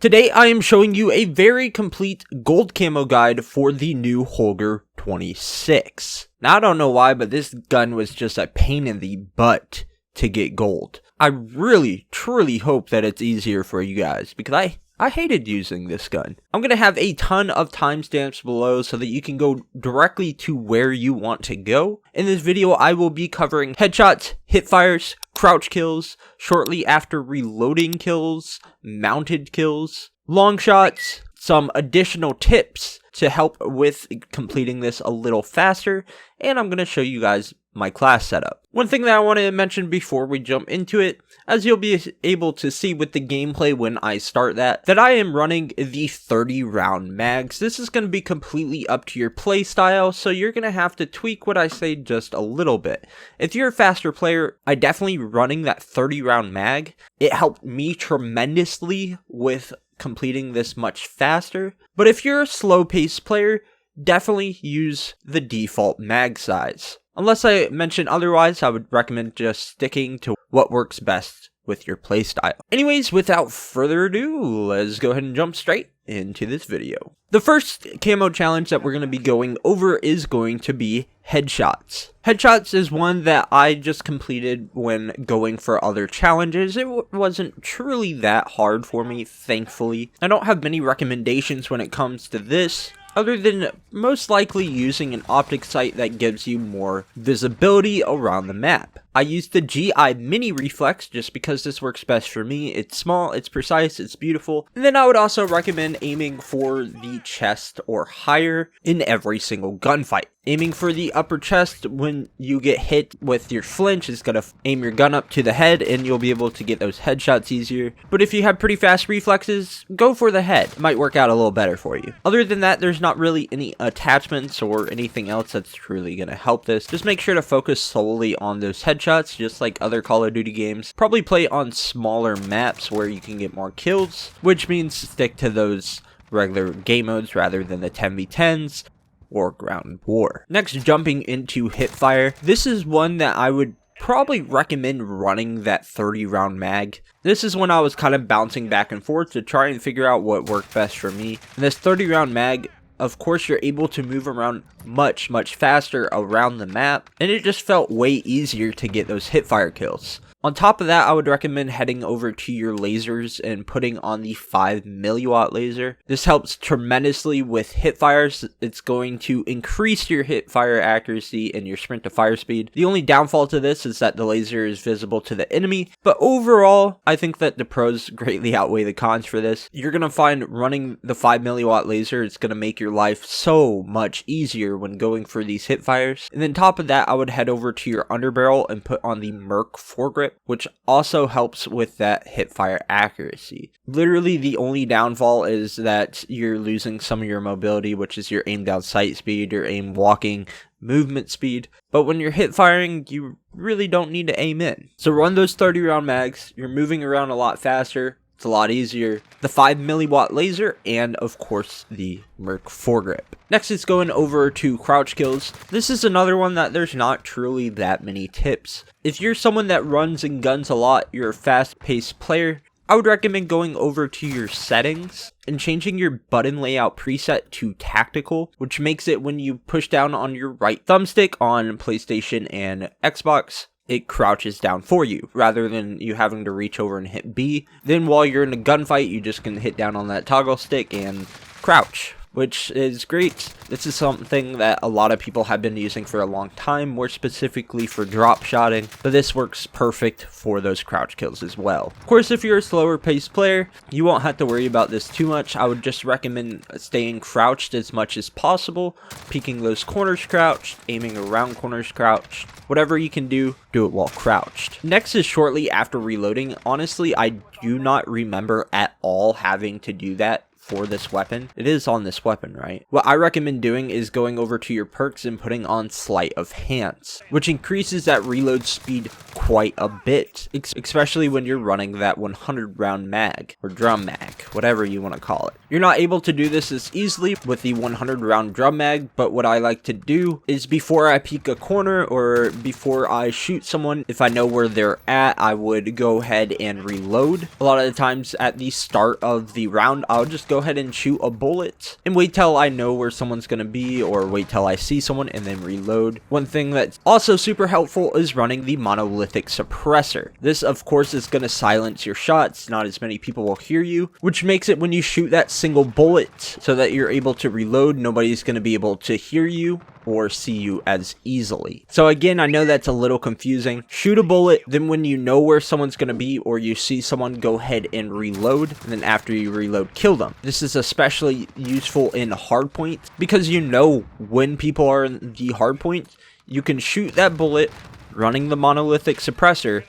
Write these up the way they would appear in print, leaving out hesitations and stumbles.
Today I am showing you a very complete gold camo guide for the new Holger-26. Now I don't know why, but this gun was just a pain in the butt to get gold. I really, truly hope that it's easier for you guys, because I hated using this gun. I'm going to have a ton of timestamps below so that you can go directly to where you want to go. In this video, I will be covering headshots, hipfires, crouch kills, shortly after reloading kills, mounted kills, long shots, some additional tips to help with completing this a little faster, and I'm going to show you guys my class setup. One thing that I want to mention before we jump into it, as you'll be able to see with the gameplay when I start that I am running the 30 round mags. This is going to be completely up to your play style, so you're going to have to tweak what I say just a little bit. If you're a faster player, I definitely running that 30 round mag. It helped me tremendously with completing this much faster, but if you're a slow paced player, definitely use the default mag size. Unless I mention otherwise, I would recommend just sticking to what works best with your playstyle. Anyways, without further ado, let's go ahead and jump straight into this video. The first camo challenge that we're going to be going over is going to be headshots. Headshots is one that I just completed when going for other challenges. It wasn't truly that hard for me, thankfully. I don't have many recommendations when it comes to this, other than most likely using an optic sight that gives you more visibility around the map. I used the GI Mini Reflex just because this works best for me. It's small, it's precise, it's beautiful. And then I would also recommend aiming for the chest or higher in every single gunfight. Aiming for the upper chest when you get hit with your flinch is going to aim your gun up to the head and you'll be able to get those headshots easier. But if you have pretty fast reflexes, go for the head. It might work out a little better for you. Other than that, there's not really any attachments or anything else that's truly going to help this. Just make sure to focus solely on those headshots, just like other Call of Duty games. Probably play on smaller maps where you can get more kills, which means stick to those regular game modes rather than the 10v10s. Or ground war. Next, jumping into hipfire. This is one that I would probably recommend running that 30 round mag. This is when I was kind of bouncing back and forth to try and figure out what worked best for me. And this 30 round mag, of course, you're able to move around much faster around the map, and it just felt way easier to get those hipfire kills. On top of that, I would recommend heading over to your lasers and putting on the 5 milliwatt laser. This helps tremendously with hipfires. It's going to increase your hipfire accuracy and your sprint to fire speed. The only downfall to this is that the laser is visible to the enemy, but overall, I think that the pros greatly outweigh the cons for this. You're going to find running the 5 milliwatt laser, it's going to make your life so much easier when going for these hipfires. And then top of that, I would head over to your underbarrel and put on the Merc foregrip, which also helps with that hipfire accuracy. Literally, the only downfall is that you're losing some of your mobility, which is your aim down sight speed, your aim walking, movement speed. But when you're hip firing, you really don't need to aim in. So run those 30 round mags. You're moving around a lot faster. It's a lot easier. The 5 milliwatt laser, and of course the Merc foregrip. Next is going over to crouch kills. This is another one that there's not truly that many tips. If you're someone that runs and guns a lot, you're a fast paced player, I would recommend going over to your settings and changing your button layout preset to tactical, which makes it when you push down on your right thumbstick on PlayStation and Xbox, it crouches down for you, rather than you having to reach over and hit B. Then while you're in a gunfight, you just can hit down on that toggle stick and crouch, which is great. This is something that a lot of people have been using for a long time, more specifically for drop shotting, but this works perfect for those crouch kills as well. Of course, if you're a slower paced player, you won't have to worry about this too much. I would just recommend staying crouched as much as possible, peeking those corners crouched, aiming around corners crouched. Whatever you can do it while crouched. Next is shortly after reloading. Honestly, I do not remember at all having to do that for this weapon. It is on this weapon, right? What I recommend doing is going over to your perks and putting on Sleight of Hands, which increases that reload speed quite a bit, especially when you're running that 100 round mag, or drum mag, whatever you want to call it. You're not able to do this as easily with the 100 round drum mag, but what I like to do is before I peek a corner or before I shoot someone, if I know where they're at, I would go ahead and reload. A lot of the times at the start of the round, I'll just go ahead and shoot a bullet and wait till I know where someone's going to be, or wait till I see someone and then reload. One thing that's also super helpful is running the monolithic suppressor. This of course is going to silence your shots, not as many people will hear you, which makes it when you shoot that single bullet so that you're able to reload, nobody's going to be able to hear you or see you as easily. So again, I know that's a little confusing. Shoot a bullet, then when you know where someone's going to be or you see someone, go ahead and reload, and then after you reload, kill them. This is especially useful in hardpoint because you know when people are in the hardpoint. You can shoot that bullet running the monolithic suppressor,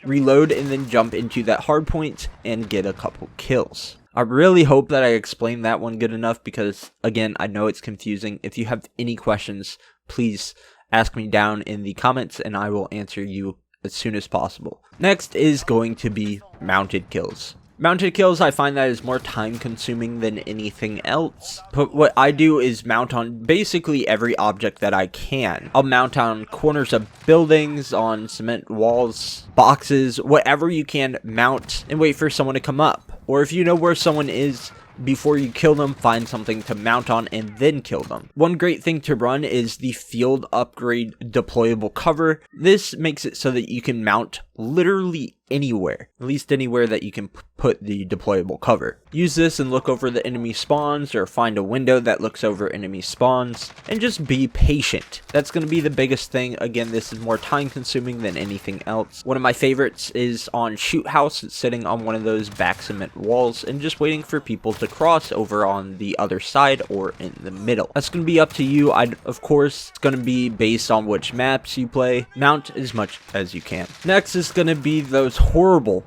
reload, and then jump into that hardpoint and get a couple kills. I really hope that I explained that one good enough because, again, I know it's confusing. If you have any questions, please ask me down in the comments and I will answer you as soon as possible. Next is going to be mounted kills. Mounted kills, I find that is more time consuming than anything else, but what I do is mount on basically every object that I can. I'll mount on corners of buildings, on cement walls, boxes, whatever you can mount and wait for someone to come up. Or if you know where someone is, before you kill them, find something to mount on and then kill them. One great thing to run is the field upgrade deployable cover. This makes it so that you can mount literally anywhere, at least anywhere that you can put the deployable cover. Use this and look over the enemy spawns, or find a window that looks over enemy spawns, and just be patient. That's going to be the biggest thing. Again, this is more time consuming than anything else. One of my favorites is on Shoot House. It's sitting on one of those back cement walls and just waiting for people to cross over on the other side or in the middle. That's going to be up to you. Of course, it's going to be based on which maps you play. Mount as much as you can. Next is going to be those horrible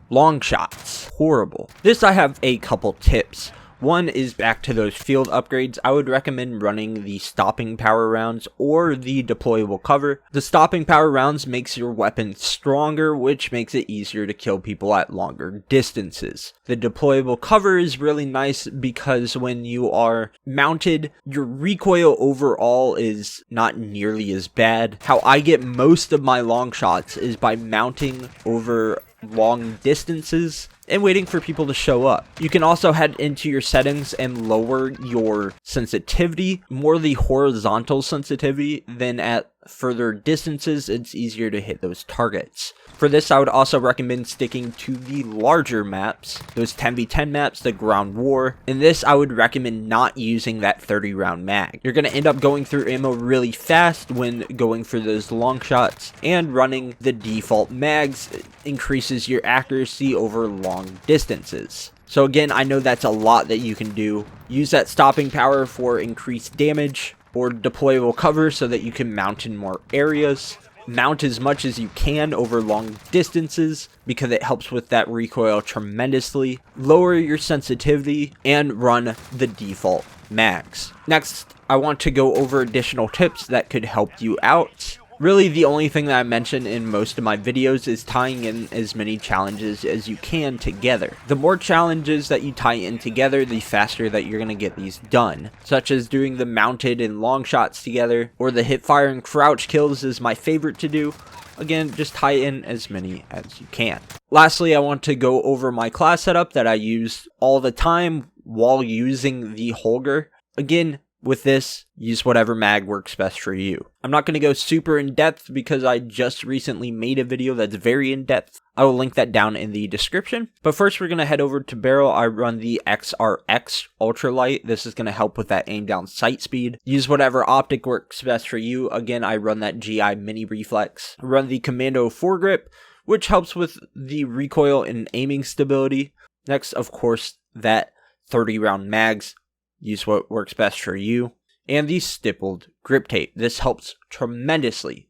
long shots. Horrible. This I have a couple tips. One is back to those field upgrades. I would recommend running the stopping power rounds or the deployable cover. The stopping power rounds makes your weapon stronger, which makes it easier to kill people at longer distances. The deployable cover is really nice because when you are mounted, your recoil overall is not nearly as bad. How I get most of my long shots is by mounting over long distances and waiting for people to show up. You can also head into your settings and lower your sensitivity, more the horizontal sensitivity, than at further distances. It's easier to hit those targets. For this, I would also recommend sticking to the larger maps, those 10v10 maps, the ground war. In this, I would recommend not using that 30 round mag. You're going to end up going through ammo really fast when going for those long shots, and running the default mags increases your accuracy over long distances. So again, I know that's a lot that you can do. Use that stopping power for increased damage, or deployable cover so that you can mount in more areas. Mount as much as you can over long distances because it helps with that recoil tremendously. Lower your sensitivity and run the default mags. Next, I want to go over additional tips that could help you out. Really, the only thing that I mention in most of my videos is tying in as many challenges as you can together. The more challenges that you tie in together, the faster that you're going to get these done, such as doing the mounted and long shots together, or the hipfire and crouch kills is my favorite to do. Again, just tie in as many as you can. Lastly, I want to go over my class setup that I use all the time while using the Holger. Again, with this, use whatever mag works best for you. I'm not going to go super in depth because I just recently made a video that's very in depth. I will link that down in the description. But first, we're going to head over to barrel. I run the XRX Ultralight. This is going to help with that aim down sight speed. Use whatever optic works best for you. Again, I run that GI Mini Reflex. I run the Commando foregrip, which helps with the recoil and aiming stability. Next, of course, that 30 round mags. Use what works best for you. And the stippled grip tape. This helps tremendously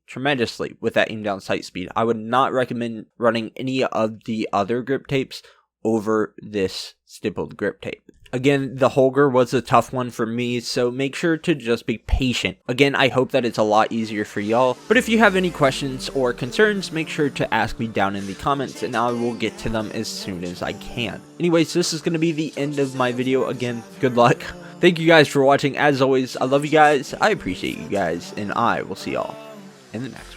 with that aim down sight speed. I would not recommend running any of the other grip tapes over this stippled grip tape. Again, the Holger was a tough one for me, so make sure to just be patient. Again, I hope that it's a lot easier for y'all, but if you have any questions or concerns, make sure to ask me down in the comments and I will get to them as soon as I can. Anyways, this is going to be the end of my video. Again, good luck. Thank you guys for watching. As always, I love you guys, I appreciate you guys, and I will see y'all in the next one.